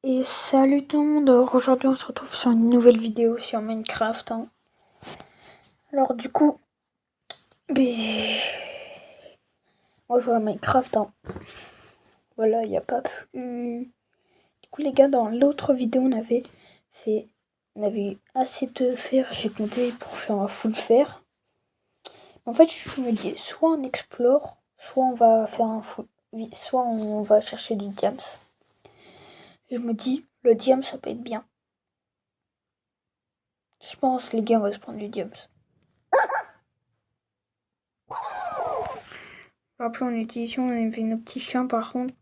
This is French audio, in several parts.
Et salut tout le monde, alors aujourd'hui on se retrouve sur une nouvelle vidéo sur Minecraft. Alors du coup, on va jouer à Minecraft. Voilà, il n'y a pas plus... Du coup les gars, dans l'autre vidéo on avait eu assez de fer, j'ai compté pour faire un full fer. En fait je me dis, soit on explore, soit on va faire un full... soit on va chercher du diams. Et je me dis, le diams ça peut être bien. Je pense les gars on va se prendre du diams. Après en utilisation, on avait nos petits chiens par contre.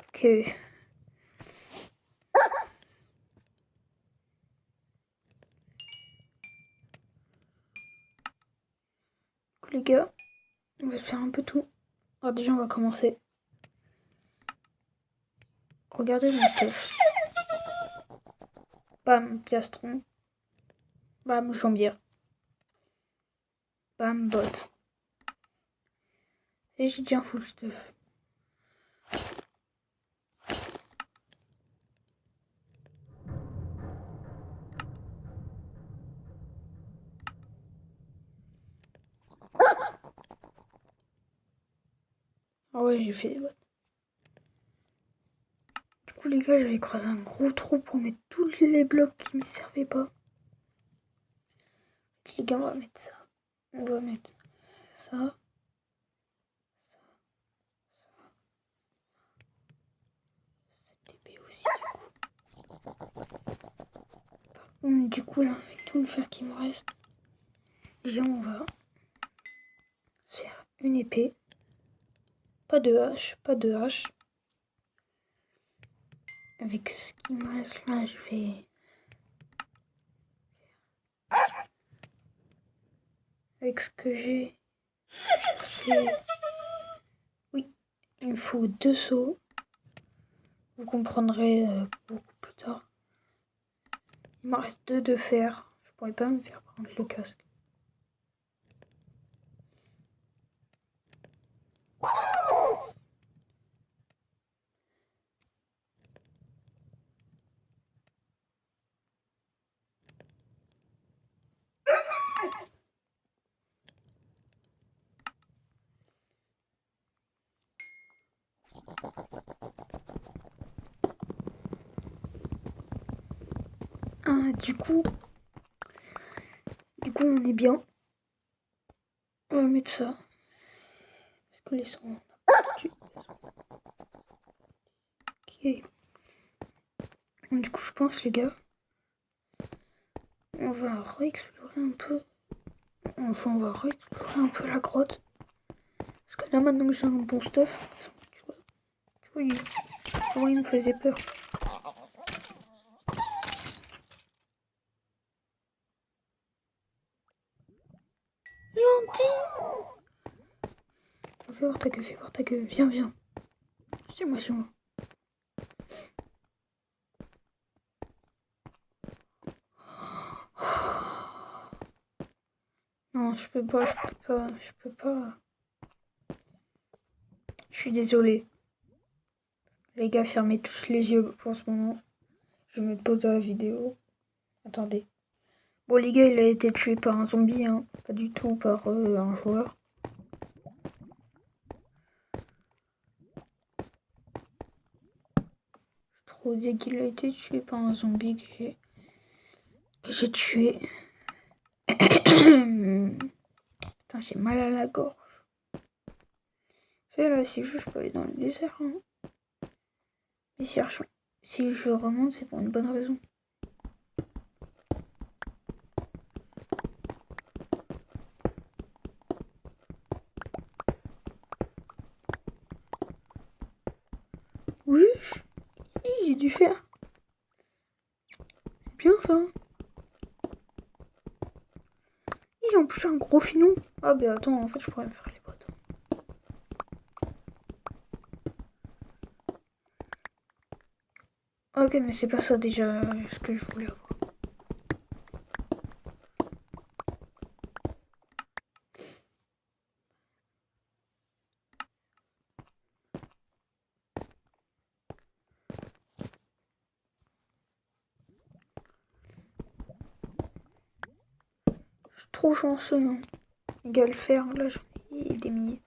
Ok. Les gars, on va faire un peu tout. Alors déjà on va commencer. Regardez mon stuff. Bam, piastron. Bam, jambière. Bam, botte. Et j'ai déjà un full stuff. Ah ouais, j'ai fait des bottes. Du coup les gars, j'avais creusé un gros trou pour mettre tous les blocs qui me servaient pas. Les gars, on va mettre ça. On va mettre ça. Cette épée aussi du coup là, avec tout le fer qui me reste, déjà on va faire une épée. Pas de hache, pas de hache. Avec ce qui me reste là, je vais... Avec ce que j'ai, c'est... Oui, il me faut 2 seaux. Vous comprendrez beaucoup plus tard. Il m'en reste 2 de fer. Je pourrais pas me faire prendre le casque. Ah, du coup on est bien. On va mettre ça. Parce que les sons... Ok. Du coup je pense les gars, on va réexplorer un peu. Enfin on va réexplorer un peu la grotte. Parce que là maintenant que j'ai un bon stuff, tu vois il me faisait peur. Gentil. Fais voir ta queue, fais voir ta queue. Viens, viens. C'est moi, c'est moi. Non, je peux pas, je peux pas, je peux pas. Je suis désolée. Les gars, fermez tous les yeux pour ce moment. Je vais mettre pause à la vidéo. Attendez. Bon, les gars, il a été tué par un zombie, hein. Pas du tout par un joueur. Je trouve dire qu'il a été tué par un zombie que j'ai tué. Putain, j'ai mal à la gorge. C'est là, si je peux aller dans le désert, hein. Mais si je remonte, c'est pour une bonne raison. Oui, j'ai dû faire. C'est bien ça. Et en plus, j'ai un gros filon. Ah, ben attends, en fait, je pourrais me faire les bottes. Ok, mais c'est pas ça déjà ce que je voulais avoir. trop chanceux. Hein. Les gars, le faire, là, j'en ai des milliers.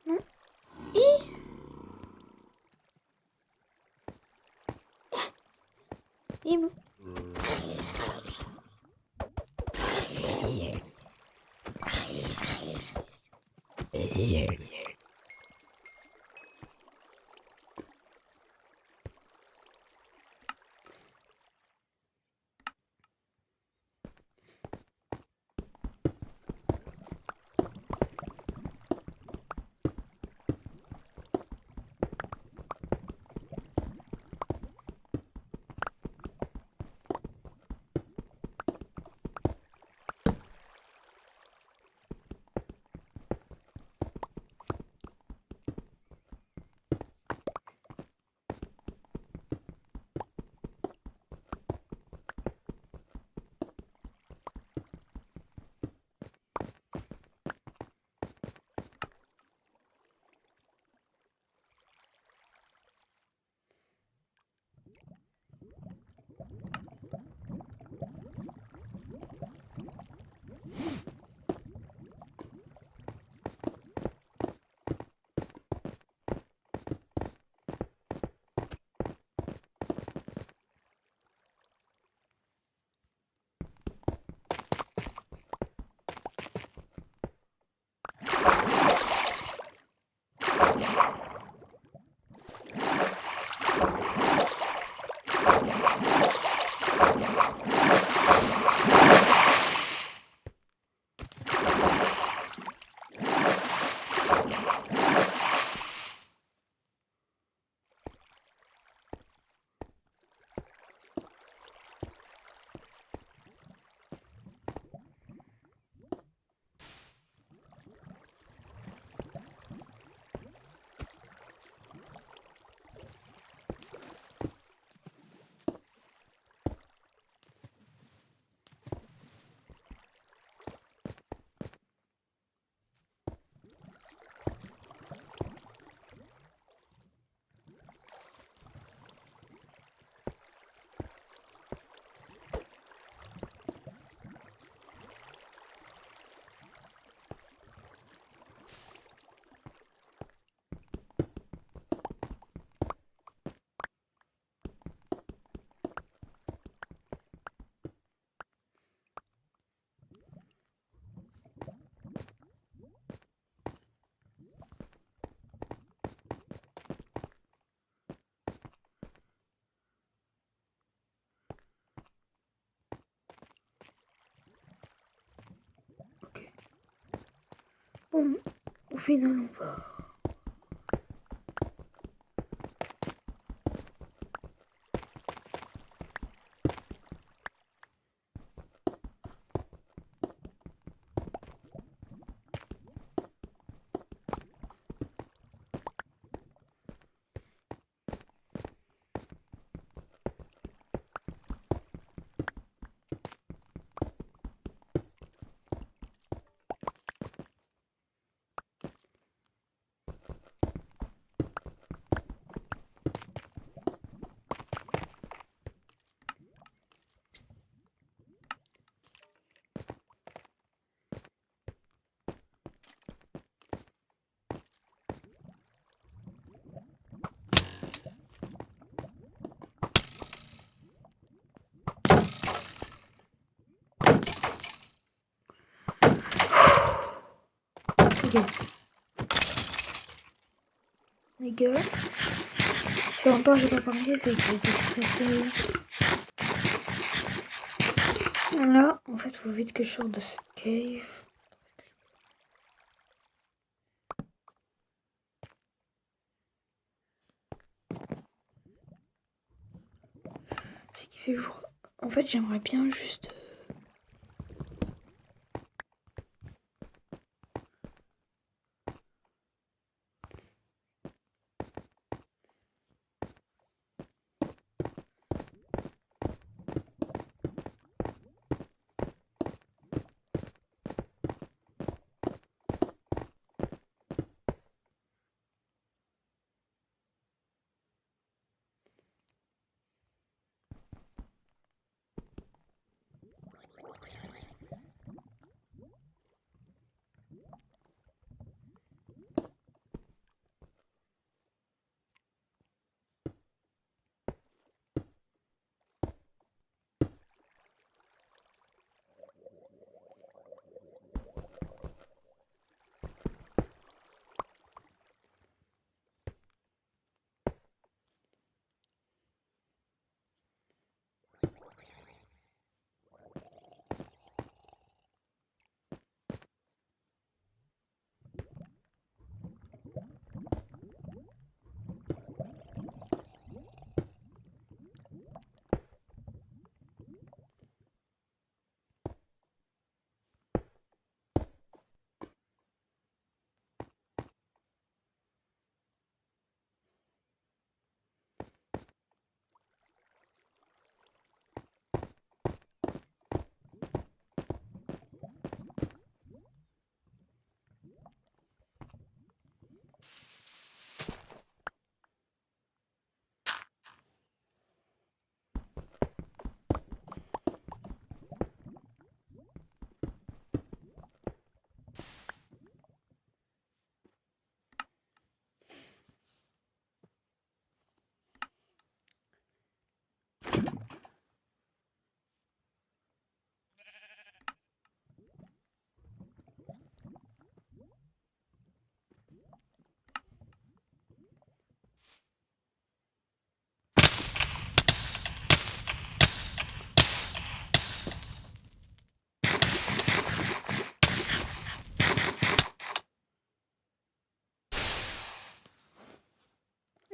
Non. Il... Ok. Bon, au final, on va... Ok. Les gars, fait longtemps que j'ai pas parlé, c'est que j'étais stressée. Là, en fait, faut vite que je sorte de cette cave. C'est qu'il fait jour. En fait, j'aimerais bien juste.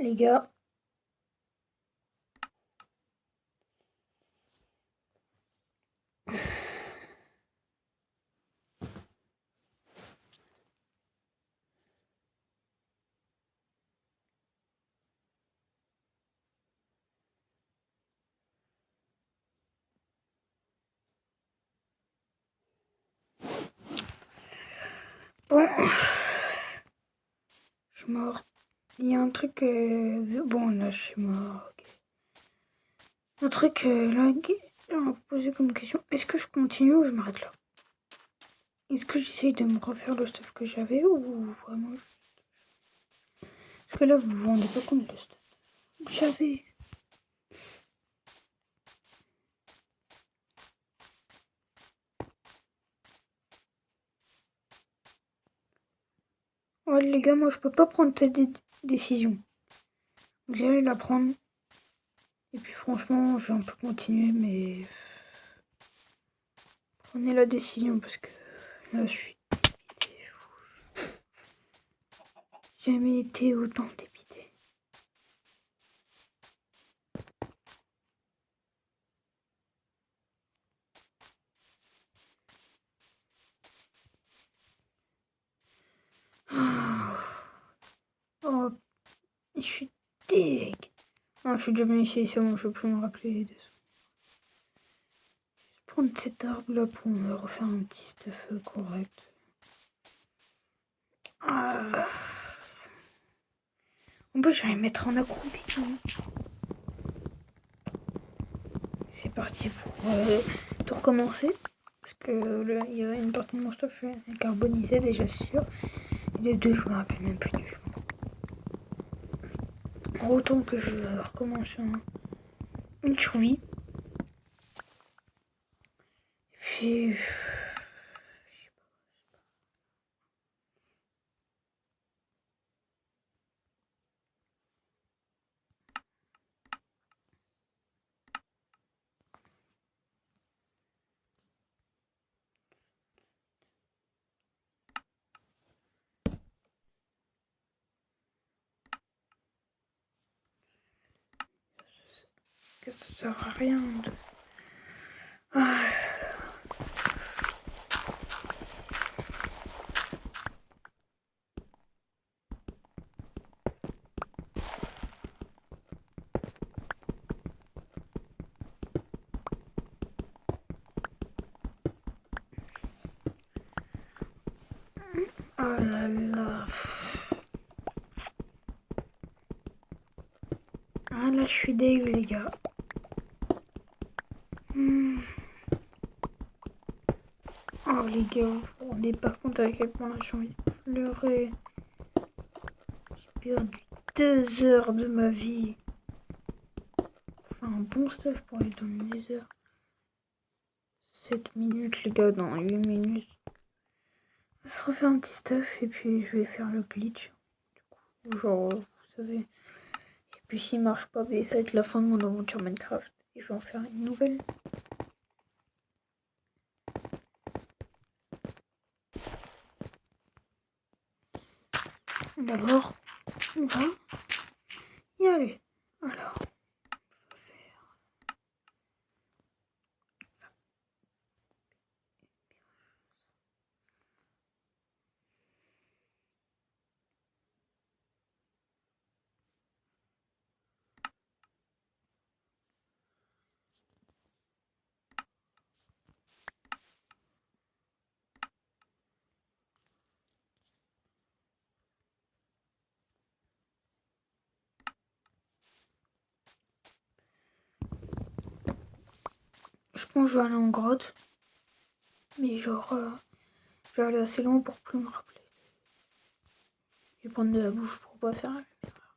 Les gars. Bon. Je suis mort. Il y a un truc. Bon, là, je suis mort. Okay. Un truc là, on va poser comme question. Est-ce que je continue ou je m'arrête là? Est-ce que j'essaye de me refaire le stuff que j'avais ou vraiment. Parce que là, vous vous rendez pas compte de stuff que j'avais. Ouais, les gars, moi, je peux pas prendre cette décision. Vous allez la prendre. Et puis, franchement, je vais un peu continuer, mais. Prenez la décision parce que là, je suis dépité. J'ai jamais été autant dépité. Oh, je suis deg. Ah, je suis déjà venu ici, c'est bon, je peux plus me rappeler de ça. Je vais prendre cet arbre là pour me refaire un petit stuff correct. Ah. En plus, je vais mettre en accroupi. C'est parti pour tout recommencer. Parce que là, il y a une partie de mon stuff carbonisé déjà sûr. Et les deux, je me rappelle même plus du jeu. Autant que je recommence une survie. Et puis. que ça sert à rien de... Ah. Oh là là. Ah là, je suis deg, les gars. Oh les gars, vous vous rendez pas compte à quel point j'ai envie de pleurer. J'ai perdu 2 heures de ma vie. Enfin, un bon stuff pour aller dans des heures. 7 minutes, les gars, dans 8 minutes. On va se refaire un petit stuff et puis je vais faire le glitch. Du coup, genre, vous savez. Et puis s'il marche pas, ben, ça va être la fin de mon aventure Minecraft. Et je vais en faire une nouvelle. D'abord, on va y aller. Alors, on va faire ça. Je pense que je vais aller en grotte. Mais genre, je vais aller assez loin pour plus me rappeler. Je vais prendre de la bouffe pour pas faire la même erreur.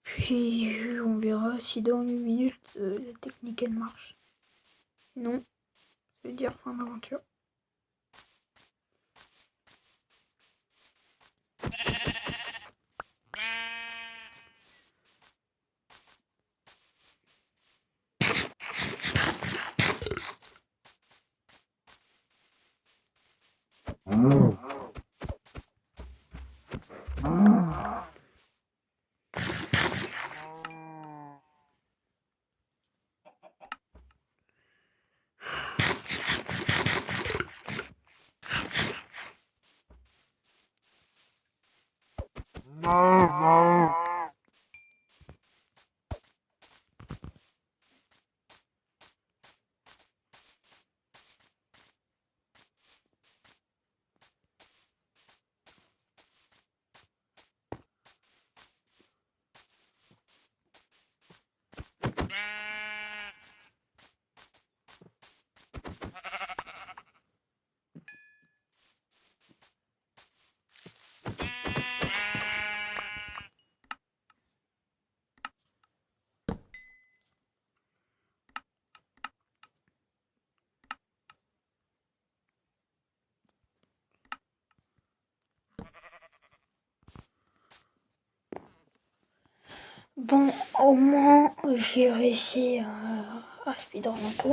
Puis on verra si dans 8 minutes la technique elle marche. Sinon, ça veut dire fin d'aventure. Bon, au moins j'ai réussi à speedrun un peu.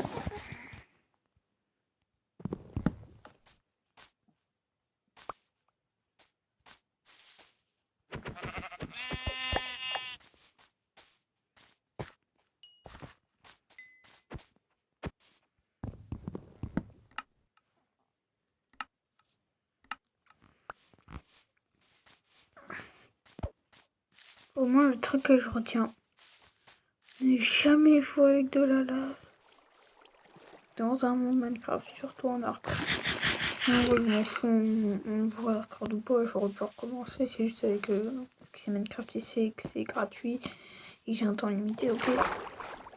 Au moins le truc que je retiens, ne jamais jouer avec de la lave dans un monde Minecraft, surtout en hardcore. Oui, on voit hardcore ou pas, j'aurais pu recommencer, c'est juste avec que c'est Minecraft et que c'est gratuit et que j'ai un temps limité, ok.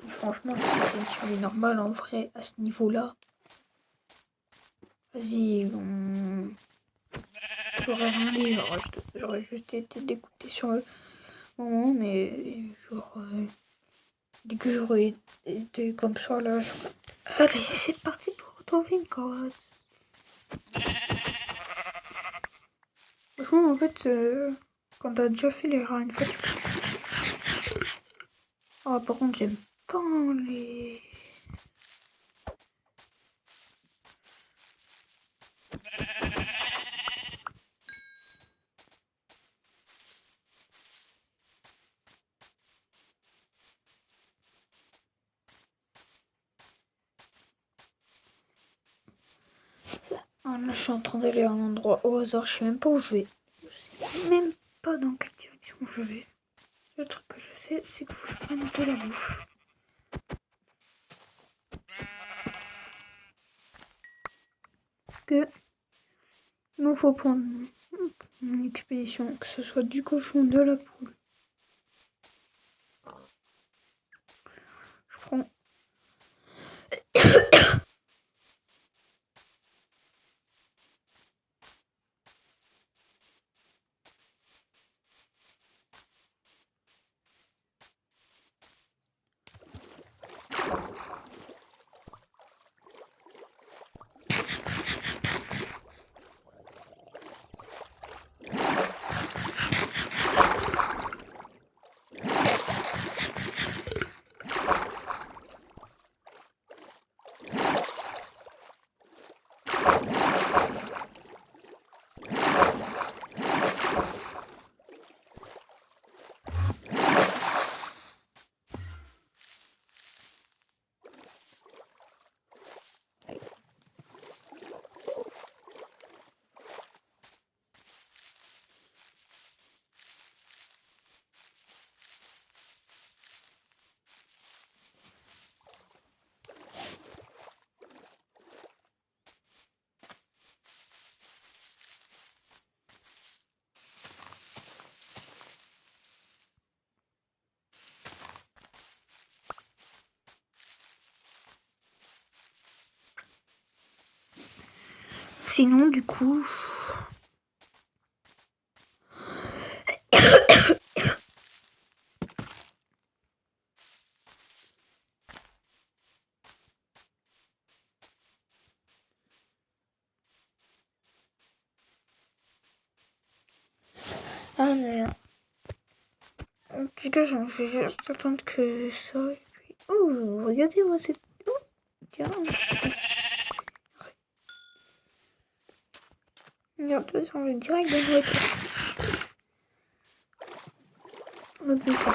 Mais franchement, si c'est une survie normale en vrai à ce niveau-là, vas-y, j'aurais rien dit, j'aurais juste été dégoûté sur le moment, mais genre, dès que j'aurais été comme ça là, allez, c'est parti pour retrouver une grotte. Franchement, en fait, quand t'as déjà fait les rats une fois, tu peux... Ah, par contre, j'aime pas les... je suis en train d'aller à un endroit au hasard, je sais même pas où je vais. Je sais même pas dans quelle direction je vais. Le truc que je sais, c'est qu'il faut que je prenne un peu la bouffe. Que il me faut prendre une expédition, que ce soit du cochon, de la poule. Je prends. Sinon, du coup. Ah, mais. En tout cas, je vais juste attendre que ça. Et puis... Oh, regardez, moi, c'est. Oh, tiens. Regarde, ça, on va direct dans la voiture. Notre bouton.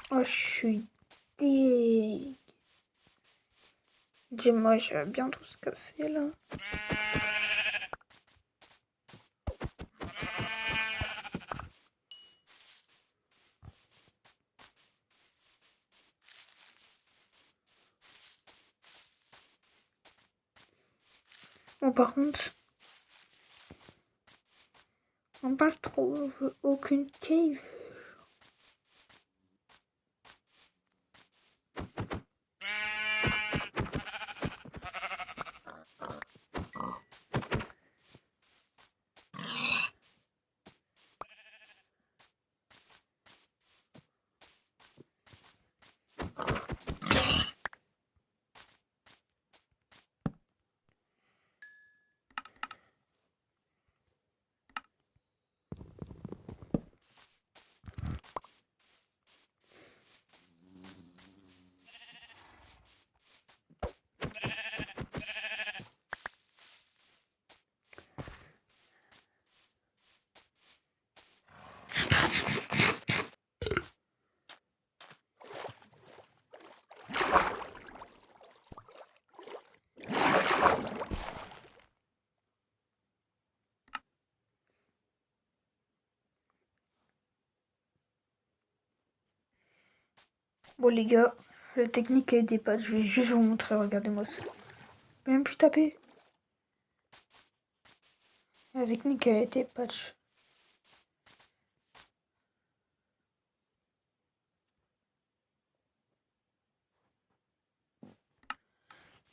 Oh, je suis dég. Dis-moi, je vais bientôt se casser là. Bon, par contre, on pas trouve aucune cave. Bon, les gars, la technique est des pattes. Je vais juste vous montrer. Regardez-moi ça. Je peux même plus taper. La technique a été patch.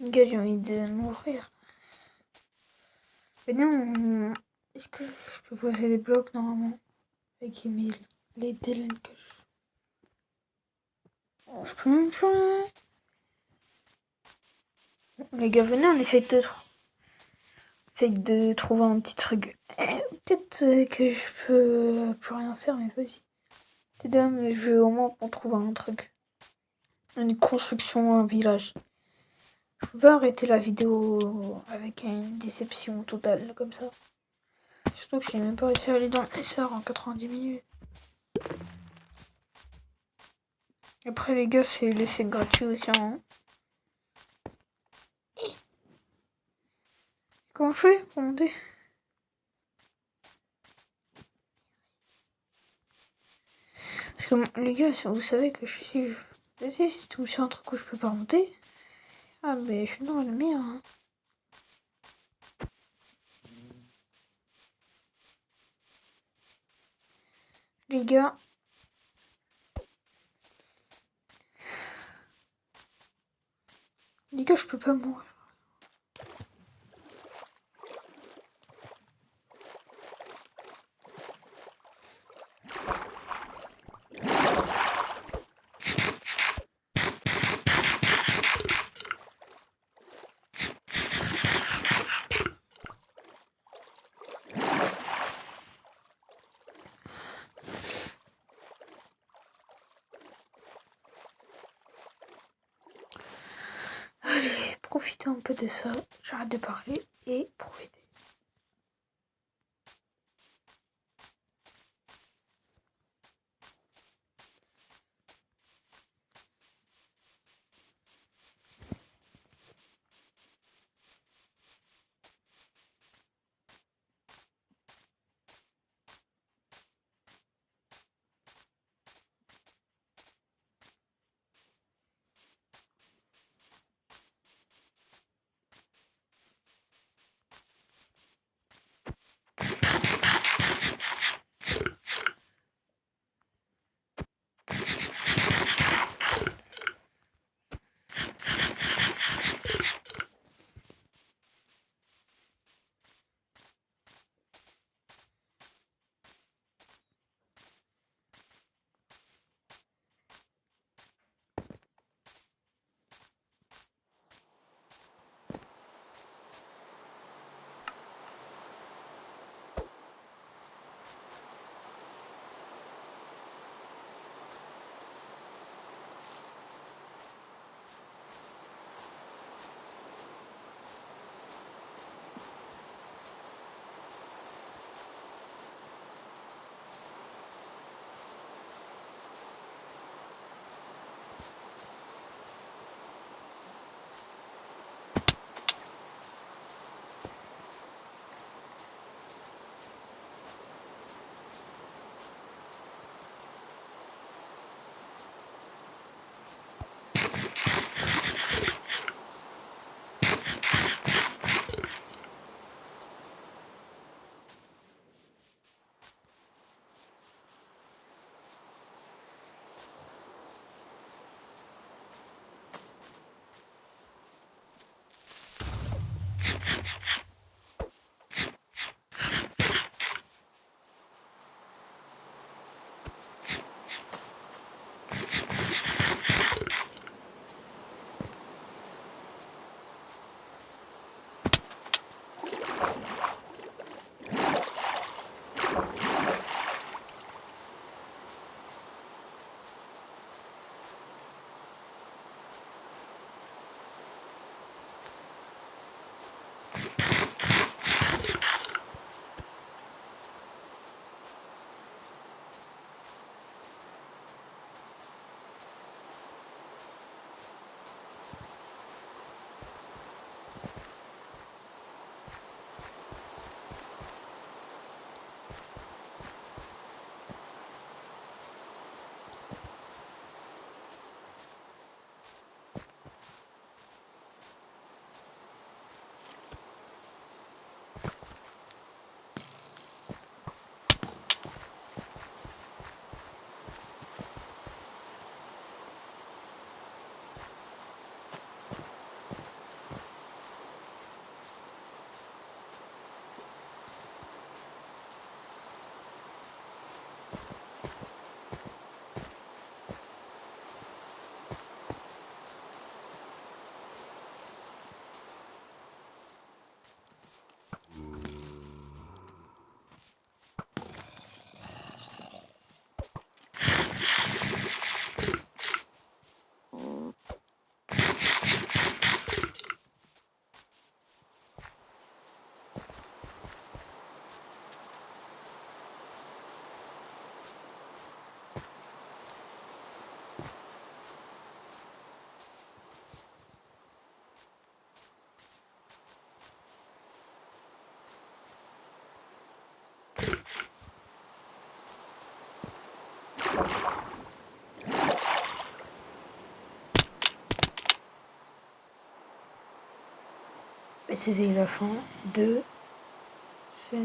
Les gars, j'ai envie de mourir. Mais non, est-ce que je peux poser des blocs normalement avec les DLN que je peux même plus rien. Les gars, venez, on essaye de trouver un petit truc. Peut-être que je peux plus rien faire, mais vas-y. Mais je vais au moins qu'on trouve un truc. Une construction, un village. Je peux pas arrêter la vidéo avec une déception totale comme ça. Surtout que j'ai même pas réussi à aller dans le SR en 90 minutes. Après les gars, c'est laissé gratuit aussi. Hein. Comment je fais pour monter? Parce que les gars, vous savez que je suis... Si c'est tout sur un truc où je peux pas monter. Ah mais je suis dans la merde. Hein. Les gars. Les gars, je peux pas mourir. Allez, profitez un peu de ça. J'arrête de parler et profitez. Et c'était la fin de